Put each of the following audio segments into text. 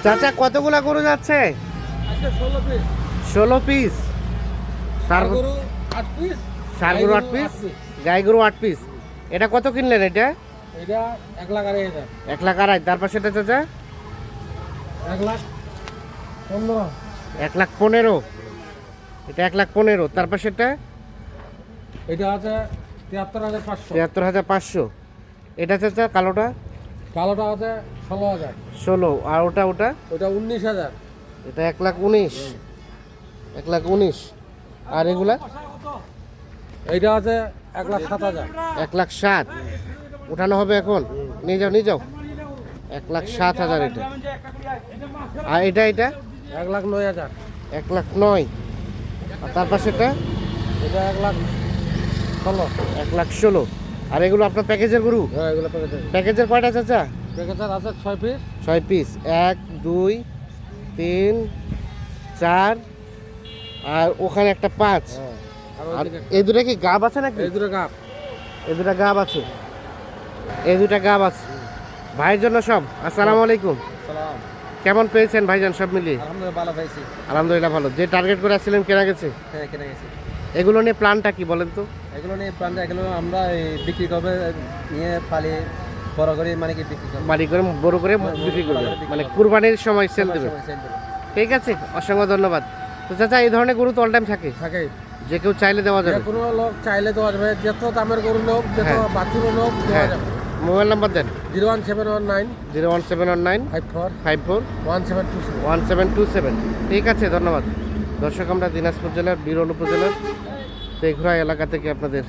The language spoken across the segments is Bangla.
চাচা কতগুলা গরু যাচ্ছে? 16 পিস। ষাঁড় গরু 8 পিস, গাই গরু 8 পিস। এটা কত কিনলেন? এটা 1,02,000। 1,02,000। তার পাশে এটা চাচা 1,15,000। 1,15,000। এটা 1,15,000। তার পাশে এটা আছে 73,500। 73,500। এটা চাচা কালোটা আছে 16,000। 16। আর ওটা 19,000। এটা 1,19,000। 1,19,000। আর এগুলা এইটা আছে 1,07,000। 1,07,000। উঠানো হবে এখন? নিয়ে যাও 1,07,000 এটা। আর এটা 1,09,000। 1,09,000। আর তার পাশে এটা 1,16,000। 1,16,000। আর এগুলো আপনার প্যাকেজের গরু? হ্যাঁ, এগুলো প্যাকেজের কয়টা চাচা? প্যাকেজের আছে 6 পিস। 6 পিস। 1 2 3 4। আর ওখানে একটা 5। আর এই দুটা কি গাব আছে নাকি? এই দুটো গাব। এই দুটা গাব আছে। এই দুটা গাব আছে ভাইয়ের জন্য সব। আসসালামু আলাইকুম। সালাম। কেমন পেয়েছেন ভাইজান সব মিলিয়ে? আলহামদুলিল্লাহ ভালো পাইছি। আলহামদুলিল্লাহ ভালো। যে টার্গেট করে আসছিলেন কেনা গেছে? হ্যাঁ, কেনা গেছে। এগুলো নিয়ে প্ল্যানটা কি বলেন তো? এগুলো নিয়ে প্ল্যানটা এগুলো আমরা বিক্রি করবে নিয়ে পালি বড় করে মানে কি বিক্রি করব। বাড়ি করে বড় করে বিক্রি করবে, মানে কুরবানির সময় সেল দেবে। ঠিক আছে, অসংখ্য ধন্যবাদ। তো চাচা এই ধরনের গরু তো অল টাইম থাকে? থাকে। যে কেউ চাইলে দেওয়া যাবে? কোনো লোক চাইলে দেওয়া যাবে, যত দামের গরু লোক, যত বাছুর লোক দেওয়া যাবে। মোবাইল নাম্বার দেন। 01719 01719 54 54 1727। 1727। ঠিক আছে, ধন্যবাদ। দর্শক, আমরা দিনাজপুর জেলার বিরল উপজেলার তেঘরা এলাকা থেকে আপনাদের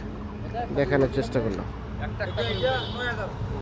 দেখানোর চেষ্টা করলাম।